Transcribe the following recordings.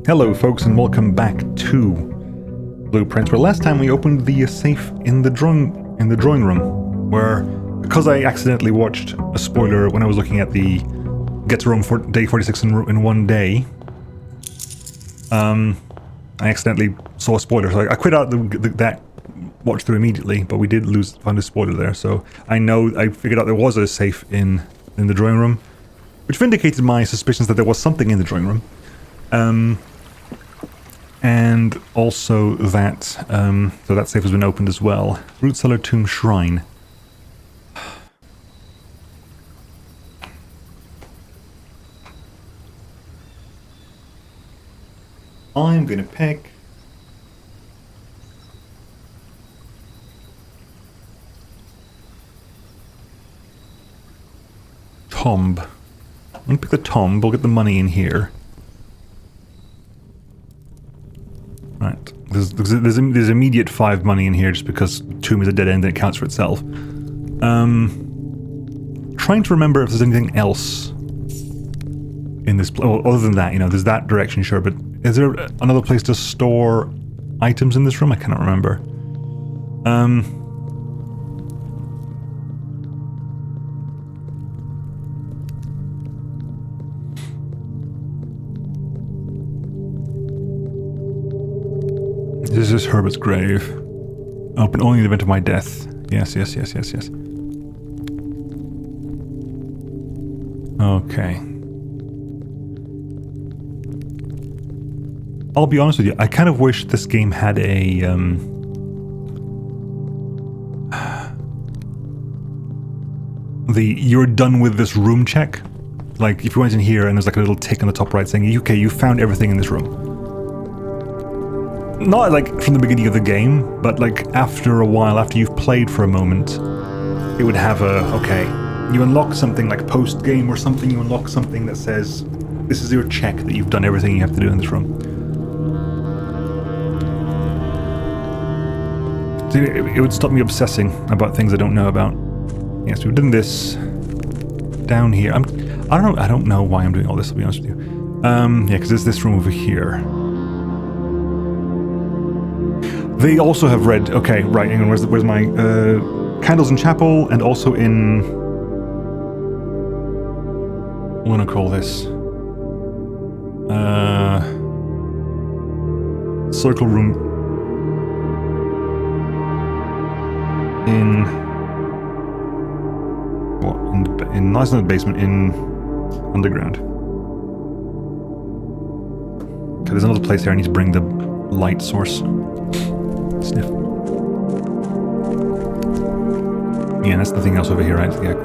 Hello folks and welcome back to Blueprints, where last time we opened the safe in the drawing room, where, because I accidentally watched a spoiler when I was looking at the Get to Rome for day 46 in one day, I accidentally saw a spoiler, so I quit out that watch through immediately, but we did find a spoiler there, so I figured out there was a safe in the drawing room, which vindicated my suspicions that there was something in the drawing room. And also that, so that safe has been opened as well. Root Cellar Tomb Shrine. I'm gonna pick... Tomb. I'm gonna pick the tomb, we'll get the money in here. Right, there's immediate 5 money in here just because tomb is a dead end and it counts for itself. Trying to remember if there's anything else in this place. Well, other than that, you know, there's that direction, sure, but is there another place to store items in this room? I cannot remember. This is Herbert's grave. Open only in the event of my death. Yes. Okay. I'll be honest with you, I kind of wish this game had a, you're done with this room check. Like, if you went in here and there's like a little tick on the top right saying, okay, you found everything in this room. Not like from the beginning of the game, but like after a while, after you've played for a moment, it would have okay, you unlock something like post-game or something, you unlock something that says, this is your check that you've done everything you have to do in this room. So it would stop me obsessing about things I don't know about. Yes, we've done this down here. I don't know why I'm doing all this, to be honest with you. Yeah, because there's this room over here. They also have read, okay, right, hang on, where's my candles in chapel, and also in, what do I want to call this? Circle room in, what, in not in the basement, in underground. Okay, there's another place there I need to bring the light source. Sniff. Yeah, that's nothing else over here, right? Yeah,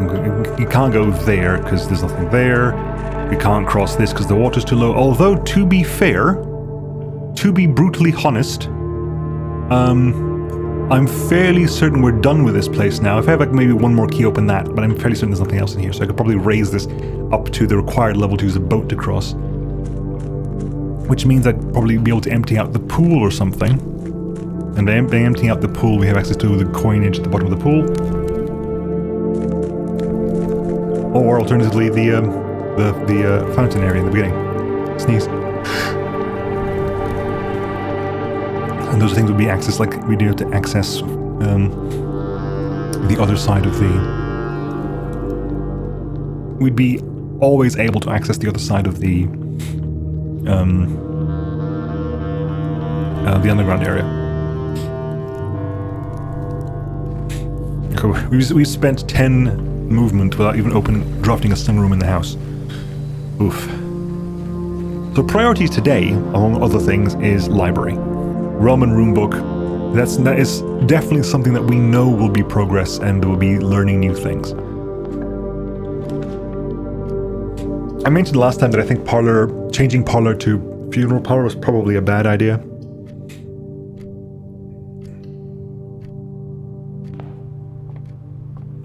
you can't go there because there's nothing there. We can't cross this because the water's too low. Although, to be fair, to be brutally honest, I'm fairly certain we're done with this place now. If I have like maybe one more key, open that, but I'm fairly certain there's nothing else in here, so I could probably raise this up to the required level to use a boat to cross. Which means I'd probably be able to empty out the pool or something. And by emptying out the pool, we have access to the coinage at the bottom of the pool. Or alternatively, the fountain area in the beginning. Sneeze. And those things would be accessed like we do to access the other side of the... We'd be always able to access the other side of the underground area. We've spent 10 movement without even drafting a single room in the house. Oof. So priorities today, among other things, is library. Realm and Rune Book. That is definitely something that we know will be progress and we'll be learning new things. I mentioned last time that I think changing parlor to funeral parlor was probably a bad idea.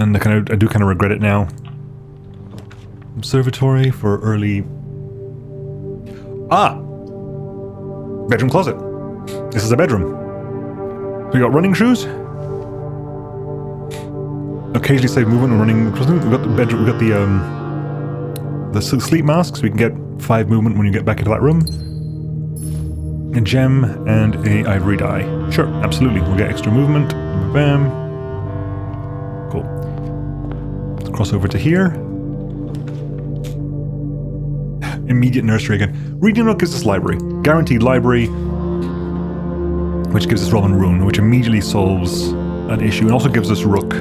And I do kind of regret it now. Observatory for early... Bedroom closet. This is a bedroom. We got running shoes. Occasionally save movement when running. We've got the bedroom. We've got the sleep masks. We can get 5 movement when you get back into that room. A gem and a ivory dye. Sure, absolutely. We'll get extra movement. Bam. Cool. Let's cross over to here. Immediate nursery again. Reading Nook gives us library. Guaranteed library, which gives us Roman Rune, which immediately solves an issue and also gives us Rook.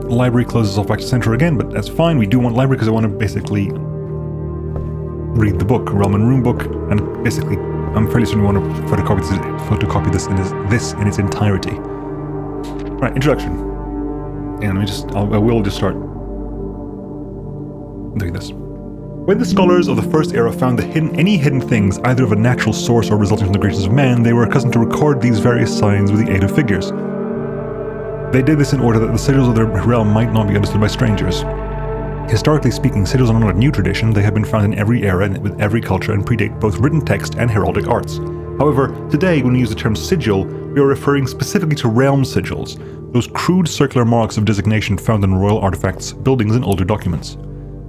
Library closes off back to center again, but that's fine. We do want library because I want to basically read the book, Roman Rune book, and basically I'm fairly certain we want to photocopy this in its entirety. Right, introduction. And I will just start doing this. When the scholars of the first era found any hidden things, either of a natural source or resulting from the greatness of man, they were accustomed to record these various signs with the aid of figures. They did this in order that the sigils of their realm might not be understood by strangers. Historically speaking, sigils are not a new tradition. They have been found in every era and with every culture and predate both written text and heraldic arts. However, today when we use the term sigil, we are referring specifically to realm sigils, those crude circular marks of designation found in royal artifacts, buildings, and older documents.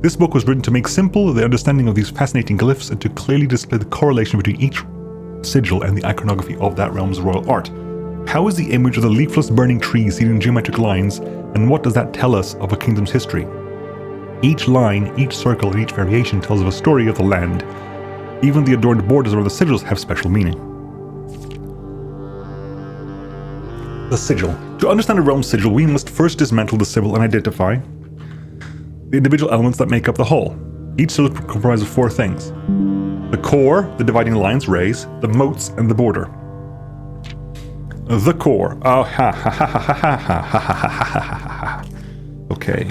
This book was written to make simple the understanding of these fascinating glyphs and to clearly display the correlation between each sigil and the iconography of that realm's royal art. How is the image of the leafless burning tree seen in geometric lines, and what does that tell us of a kingdom's history? Each line, each circle, and each variation tells of a story of the land. Even the adorned borders around the sigils have special meaning. The sigil. To understand a realm sigil, we must first dismantle the symbol and identify the individual elements that make up the whole. Each sigil comprises of four things: the core, the dividing lines, rays, the moats, and the border. The core. Oh, ha ha ha ha ha ha ha ha ha ha ha. Okay.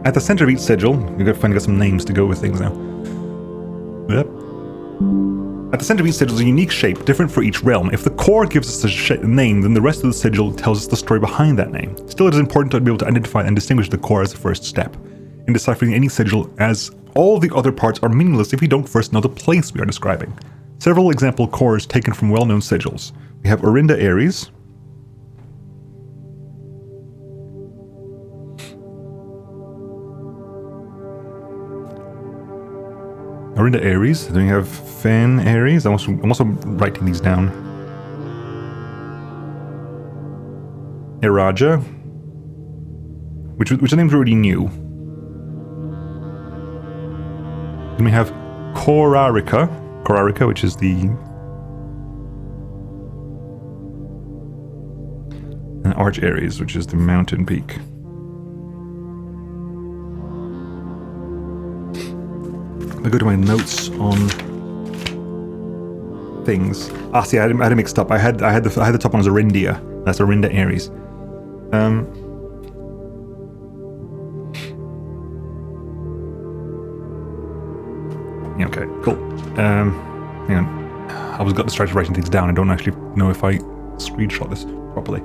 At the center of each sigil, we've got to find some names to go with things now. Yep. At the center of each sigil is a unique shape, different for each realm. If the core gives us a name, then the rest of the sigil tells us the story behind that name. Still, it is important to be able to identify and distinguish the core as the first step in deciphering any sigil, as all the other parts are meaningless if we don't first know the place we are describing. Several example cores taken from well-known sigils. We have Orinda Aries, Orinda Aries, then we have Fen Aries. I'm also writing these down. Iraja, which the names already knew. Then we have Korarika, which is and Arch Aries, which is the mountain peak. I go to my notes on things. See, I had it mixed up. I had the top one as Orindia. That's Orinda Aries. Yeah, okay, cool. Hang on. I got distracted writing things down. I don't actually know if I screenshot this properly.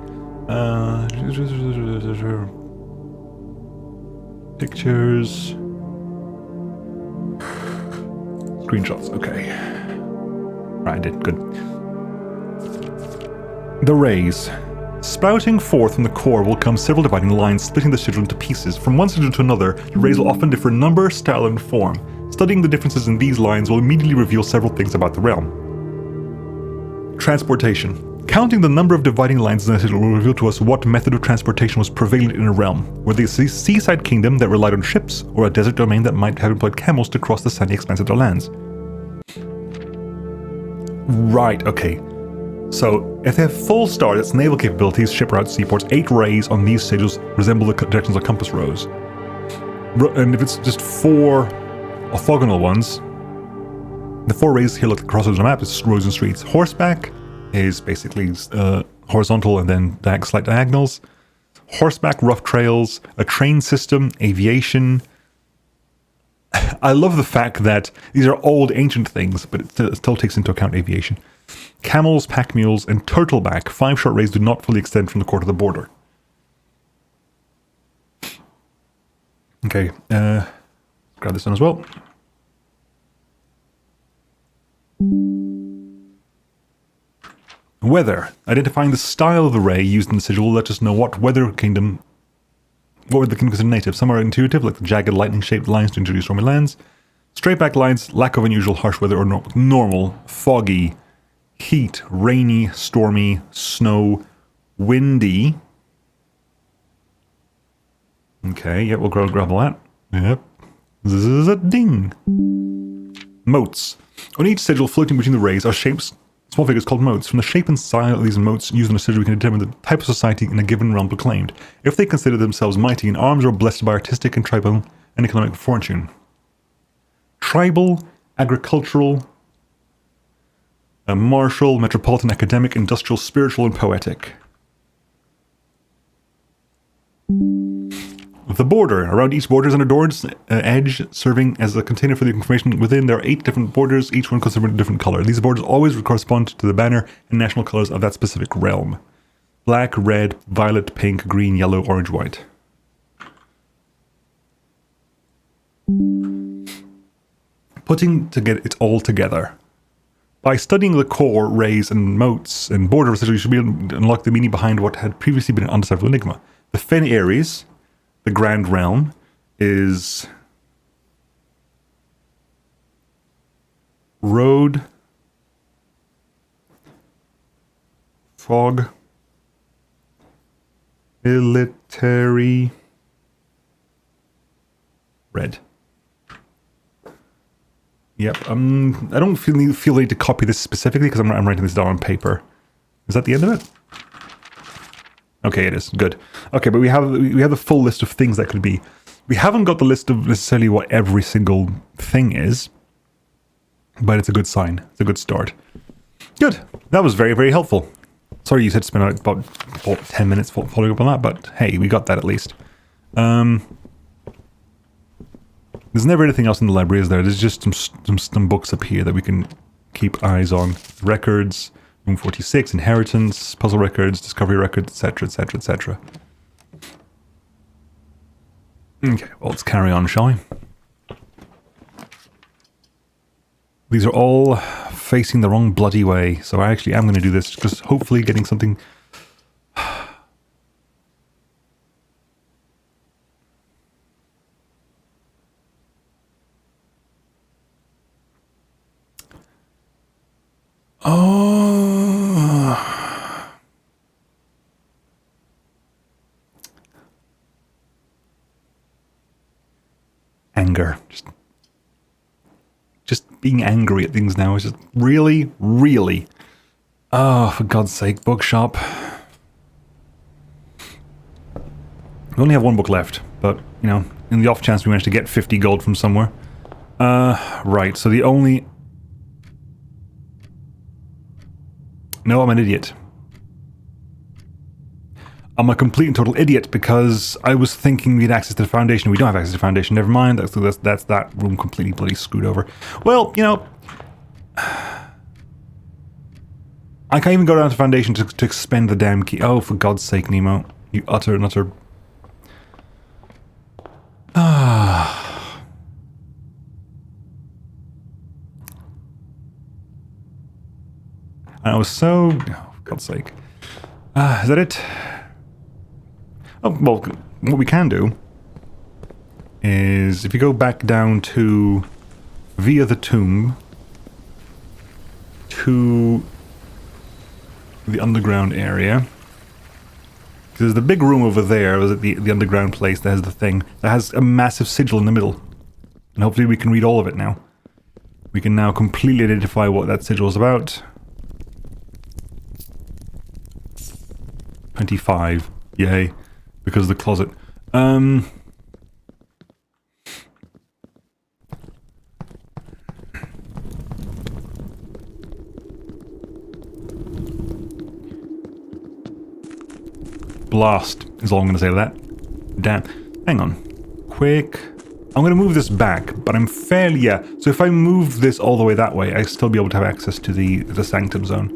Pictures. Screenshots, okay. Right, I did, good. The rays. Sprouting forth from the core will come several dividing lines, splitting the sigil into pieces. From one sigil to another, the rays will often differ in number, style, and form. Studying the differences in these lines will immediately reveal several things about the realm. Transportation. Counting the number of dividing lines in the sigil will reveal to us what method of transportation was prevalent in a realm, whether it's a seaside kingdom that relied on ships, or a desert domain that might have employed camels to cross the sandy expanse of their lands. Right, okay. So, if they have full star, that's naval capabilities, ship routes, seaports, 8 rays on these sigils resemble the directions of compass rose. And if it's just 4 orthogonal ones, the 4 rays here look at the crossroads on the map, it's roads and streets. Horseback is basically horizontal and then slight diagonals. Horseback, rough trails, a train system, aviation. I love the fact that these are old, ancient things, but it still takes into account aviation. Camels, pack mules, and turtleback, 5 short rays do not fully extend from the core to the border. Okay, grab this one as well. Weather. Identifying the style of the ray used in the sigil will let us know what weather kingdom What would the king consider native? Some are intuitive, like the jagged lightning-shaped lines to introduce stormy lands. Straight back lines, lack of unusual harsh weather or normal, foggy, heat, rainy, stormy, snow, windy. Okay, yeah, we'll grab all that. Yep. Ding. Moats. On each sigil floating between the rays are shapes, small figures called moats. From the shape and style of these moats used in a sigil, we can determine the type of society in a given realm proclaimed, if they consider themselves mighty in arms or blessed by artistic and tribal and economic fortune. Tribal, agricultural, martial, metropolitan, academic, industrial, spiritual, and poetic. The border. Around each border is an adorned edge serving as a container for the information within. There are 8 different borders, each one considered a different color. These borders always correspond to the banner and national colors of that specific realm. Black, red, violet, pink, green, yellow, orange, white. Putting it all together. By studying the core, rays, and moats and border sigils, you should be able to unlock the meaning behind what had previously been an undecipherable enigma. The Fen Ares, the Grand Realm, is road, fog, military, red. Yep, I don't feel the need to copy this specifically because I'm writing this down on paper. Is that the end of it? Okay, it is. Good. Okay, but we have the full list of things that could be. We haven't got the list of necessarily what every single thing is, but it's a good sign. It's a good start. Good. That was very, very helpful. Sorry you had to spend about 10 minutes following up on that, but hey, we got that at least. There's never anything else in the library, is there? There's just some books up here that we can keep eyes on. Records, Room 46, Inheritance, Puzzle Records, Discovery Records, etc., etc., etc. Okay, well, let's carry on, shall we? These are all facing the wrong bloody way, so I actually am going to do this, because hopefully getting something... Oh. Anger. Just being angry at things now is just really, really... Oh, for God's sake, bookshop. We only have one book left, but, you know, in the off chance we manage to get 50 gold from somewhere. Right, so the only... No, I'm an idiot. I'm a complete and total idiot because I was thinking we had access to the Foundation. We don't have access to the Foundation. Never mind. That's that room completely bloody screwed over. Well, you know... I can't even go down to Foundation to expend the damn key. Oh, for God's sake, Nemo. You utter and utter... I was so... Oh, for God's sake. Is that it? Oh, well, what we can do is if you go back down to... via the tomb to the underground area. There's the big room over there, the underground place that has the thing, that has a massive sigil in the middle. And hopefully we can read all of it now. We can now completely identify what that sigil is about. 25. Yay. Because of the closet. Blast is all I'm going to say to that. Damn. Hang on. Quick. I'm going to move this back, but I'm fairly... Yeah. So if I move this all the way that way, I still be able to have access to the sanctum zone.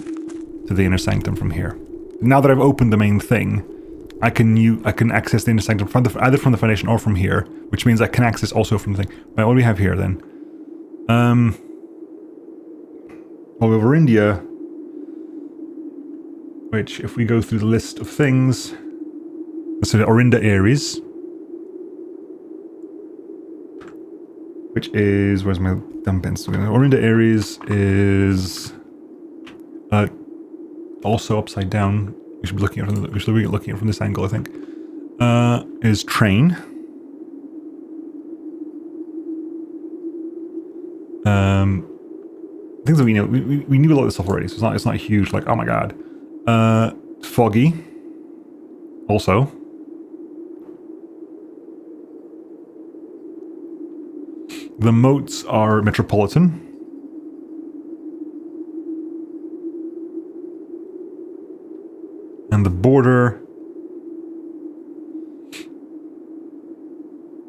To the inner sanctum from here. Now that I've opened the main thing, I can access the inner sanctum either from the Foundation or from here, which means I can access also from the thing. Right, what do we have here then? Well, over India, which if we go through the list of things, so the Orinda Ares, which is, where's my dumb pencil? Orinda Aries is also upside down. We should be looking at it. We should be looking at it from this angle, I think. Is train. Things that we know. We knew a lot of this stuff already, so it's not huge. Like, oh my god. Foggy. Also. The moats are metropolitan. And the border...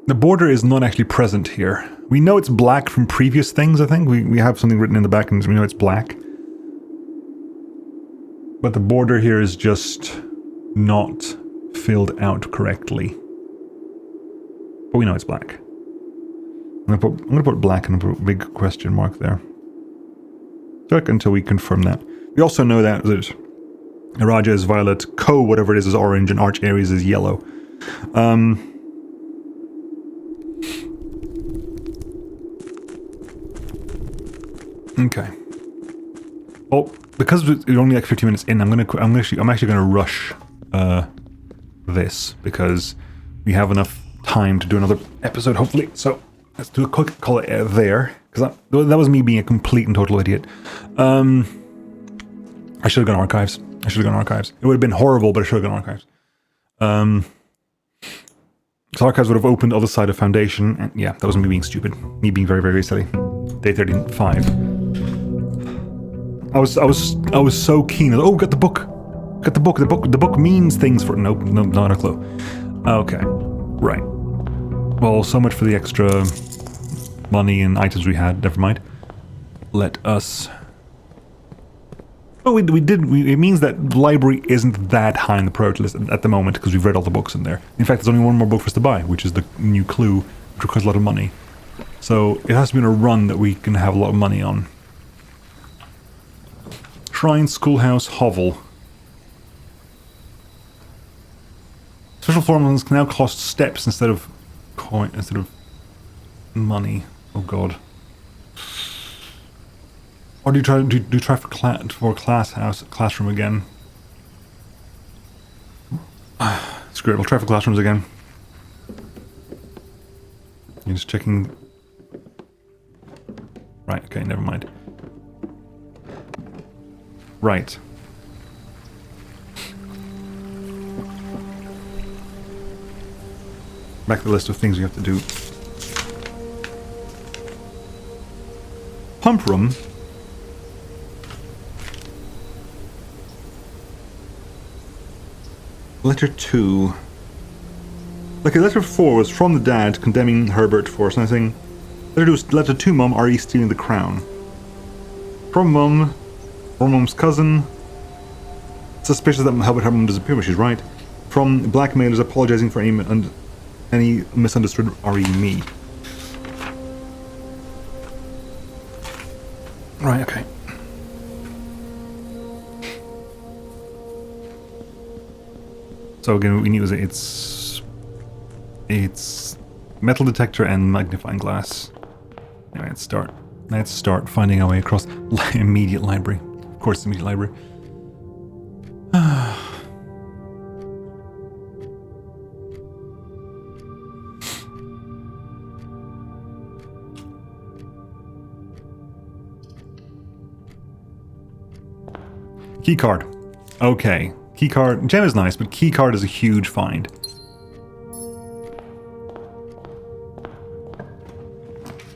The border is not actually present here. We know it's black from previous things, I think. We have something written in the back and we know it's black. But the border here is just not filled out correctly. But we know it's black. I'm gonna put black and put a big question mark there. Check until we confirm that. We also know that Raja is violet, Ko, whatever it is orange, and Arch Aries is yellow. Okay. Well, because we're only like 50 minutes in, I'm actually gonna rush this because we have enough time to do another episode, hopefully. So let's do a quick call it there, because that was me being a complete and total idiot. I should have gone archives. It would have been horrible, but I should have gone archives. So archives would have opened the other side of Foundation, and yeah, that was me being stupid. Me being very, very silly. Day 35. I was so keen. Oh, got the book. Got the book. The book means things for... Nope, no, not a clue. Okay, right. Well, so much for the extra money and items we had. Never mind. Let us... Oh, it means that the library isn't that high on the priority list at the moment because we've read all the books in there. In fact, there's only one more book for us to buy, which is the new Clue, which requires a lot of money. So it has to be in a run that we can have a lot of money on. Shrine, Schoolhouse, Hovel. Special formulas can now cost steps instead of money. Oh god. Or do you try for classroom again? Screw it, we'll try for classrooms again. You're just checking. Right, okay, never mind. Right. Back to the list of things we have to do. Pump room. Letter 2. Okay, letter 4 was from the dad condemning Herbert for something. Letter 2, Mum, are you stealing the crown? From Mum, or Mum's cousin. Suspicious that helped her mum disappear, but she's right. From blackmailers apologizing for any misunderstood re me. Right, okay. So again, we need it's metal detector and magnifying glass. Anyway, let's start finding our way across immediate library. Of course, immediate library. Keycard. Okay. Keycard. Gem is nice, but keycard is a huge find.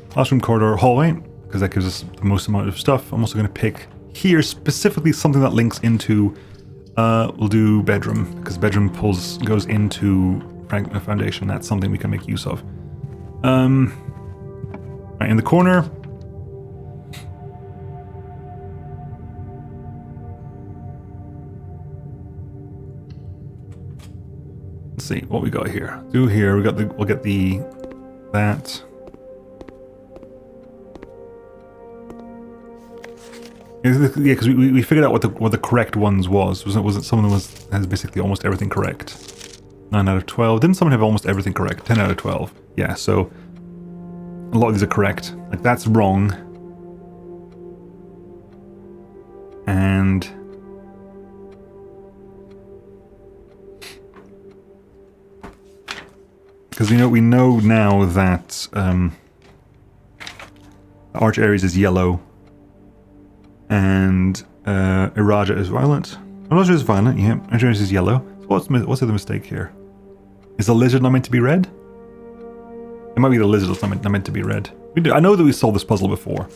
Classroom, corridor, hallway, because that gives us the most amount of stuff. I'm also going to pick here specifically something that links into... we'll do bedroom, because bedroom goes into Foundation. That's something we can make use of. Right, in the corner... Let's see what we got here. We'll get that. Yeah, because we figured out what the correct ones was. Was it someone has basically almost everything correct? 9 out of 12. Didn't someone have almost everything correct? 10 out of 12. Yeah, so a lot of these are correct. Like, that's wrong. And... because we know now that Arch Ares is yellow and Iraja is violet. Iraja is violet, yeah. Arch Ares is yellow. So what's the mistake here? Is the lizard not meant to be red? It might be the lizard that's not meant to be red. I know that we solved this puzzle before.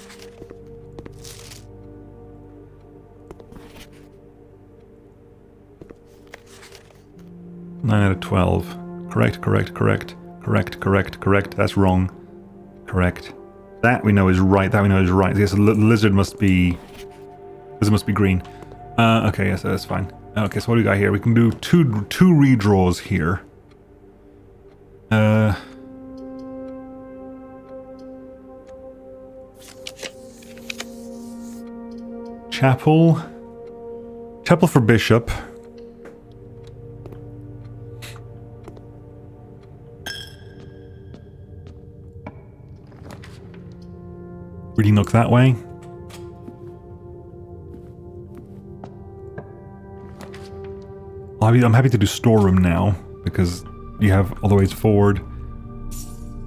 Nine out of 12. Correct, correct, correct, correct, correct, correct. That's wrong. Correct. That we know is right. That we know is right. Yes, the lizard must be... lizard must be green. Okay, yes, that's fine. Okay, so what do we got here? We can do two redraws here. Chapel. Chapel for bishop. Reading nook that way. I'm happy to do storeroom now, because you have all the ways forward,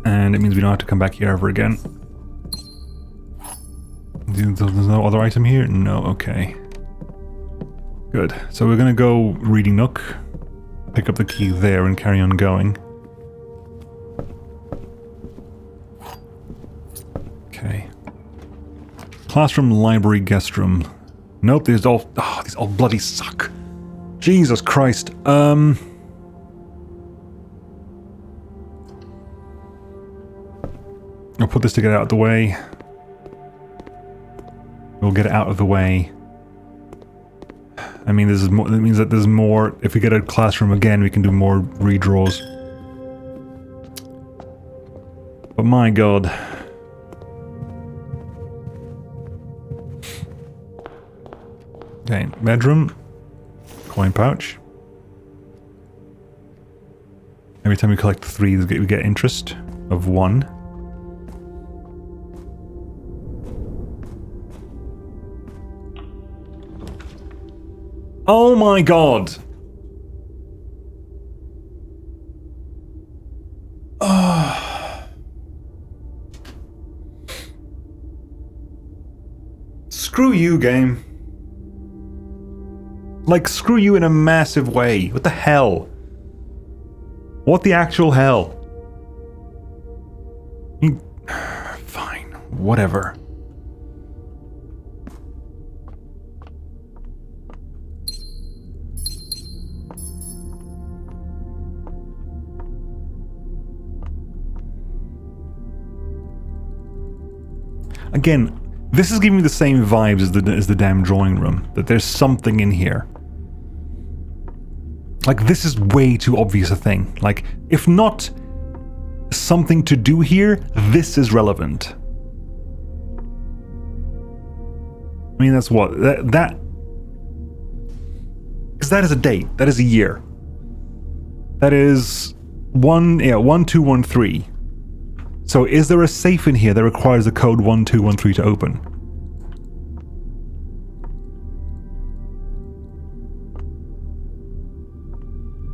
and it means we don't have to come back here ever again. There's no other item here? No, okay. Good. So we're gonna go reading nook, pick up the key there, and carry on going. Okay. Classroom, library, guest room. Nope, these all bloody suck. Jesus Christ. I'll put this to get out of the way. We'll get it out of the way. I mean, this is more, that means that there's more. If we get a classroom again, we can do more redraws. But my God. Okay, bedroom. Coin pouch. Every time we collect 3, we get interest of 1. Oh my God! Screw you, game. Like, screw you in a massive way. What the hell? What the actual hell? Fine. Whatever. Again, this is giving me the same vibes as the damn drawing room. That there's something in here. Like, this is way too obvious a thing. Like, if not something to do here, this is relevant. I mean, that's what? That... Because that is a date. That is a year. That is 1213. So is there a safe in here that requires the code 1213 to open?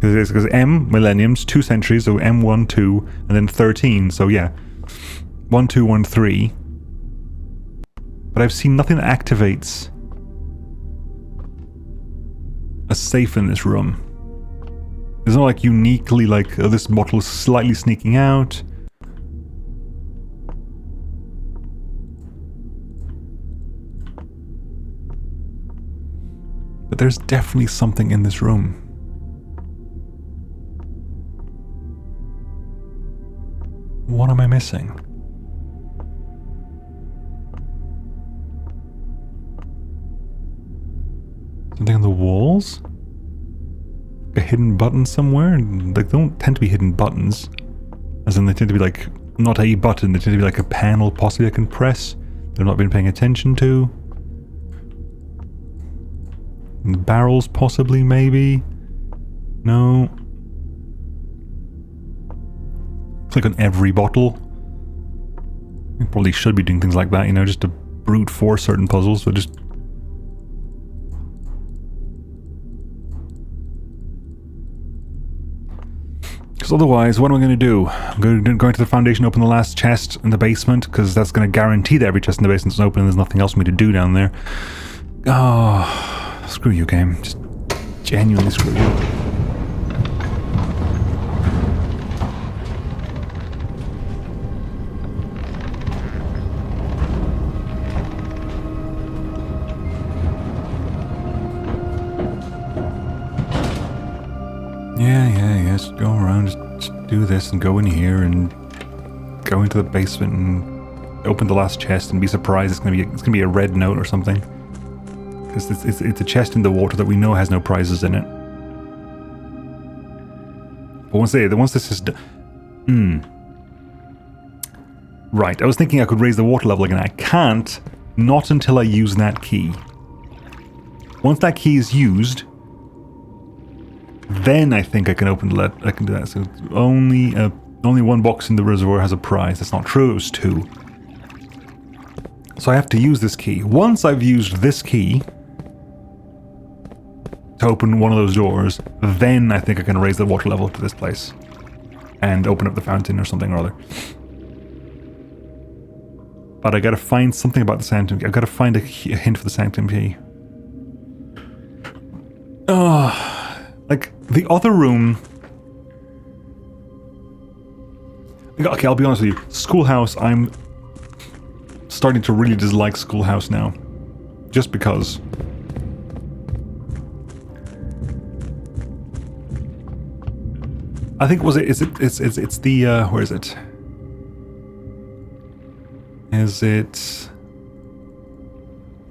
Because M, millenniums, 2 centuries, so M1, 2, and then 13, so yeah. 1213. But I've seen nothing that activates a safe in this room. There's no like uniquely like, oh, this bottle is slightly sneaking out. But there's definitely something in this room. What am I missing? Something on the walls? A hidden button somewhere? They don't tend to be hidden buttons. As in, they tend to be like, not a button, they tend to be like a panel possibly I can press. They've not been paying attention to. And barrels possibly, maybe? No. Click on every bottle. We probably should be doing things like that, you know, just to brute force certain puzzles, but just... Because otherwise, what am I going to do? I'm going to go into the foundation, open the last chest in the basement, because that's going to guarantee that every chest in the basement is open and there's nothing else for me to do down there. Oh, screw you, game. Just genuinely screw you. Yeah, just go around, just do this and go in here and go into the basement and open the last chest and be surprised it's gonna be a red note or something. Because it's a chest in the water that we know has no prizes in it. But once this is done... Right, I was thinking I could raise the water level again. I can't, not until I use that key. Once that key is used... Then I think I can open the I can do that. So only one box in the reservoir has a prize. That's not true. It was 2. So I have to use this key. Once I've used this key to open one of those doors, then I think I can raise the water level to this place and open up the fountain or something or other. But I gotta find something about the sanctum key. I gotta find a hint for the sanctum key. Like, the other room... Okay, I'll be honest with you. Schoolhouse, I'm starting to really dislike Schoolhouse now. Just because. I think, it's the, where is it? Is it...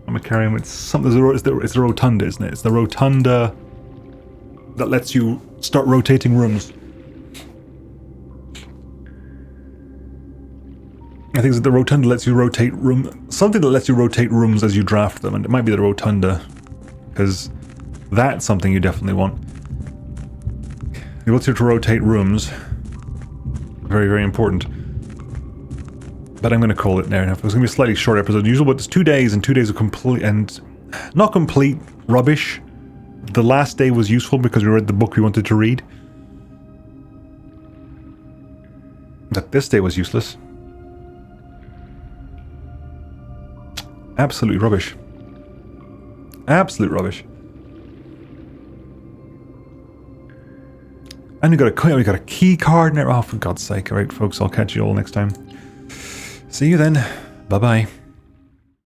I'm carrying with something, it's the rotunda, isn't it? It's the rotunda... that lets you start rotating rooms. I think that the rotunda lets you rotate something that lets you rotate rooms as you draft them, and it might be the rotunda, because that's something you definitely want. The ability to rotate rooms, very, very important. But I'm going to call it there enough. It's going to be a slightly short episode than usual, but it's 2 days, and 2 days of complete, and not complete rubbish. The last day was useful because we read the book we wanted to read. But this day was useless. Absolute rubbish. Absolute rubbish. And we got a key card now. Oh, for God's sake. Alright, folks, I'll catch you all next time. See you then. Bye-bye.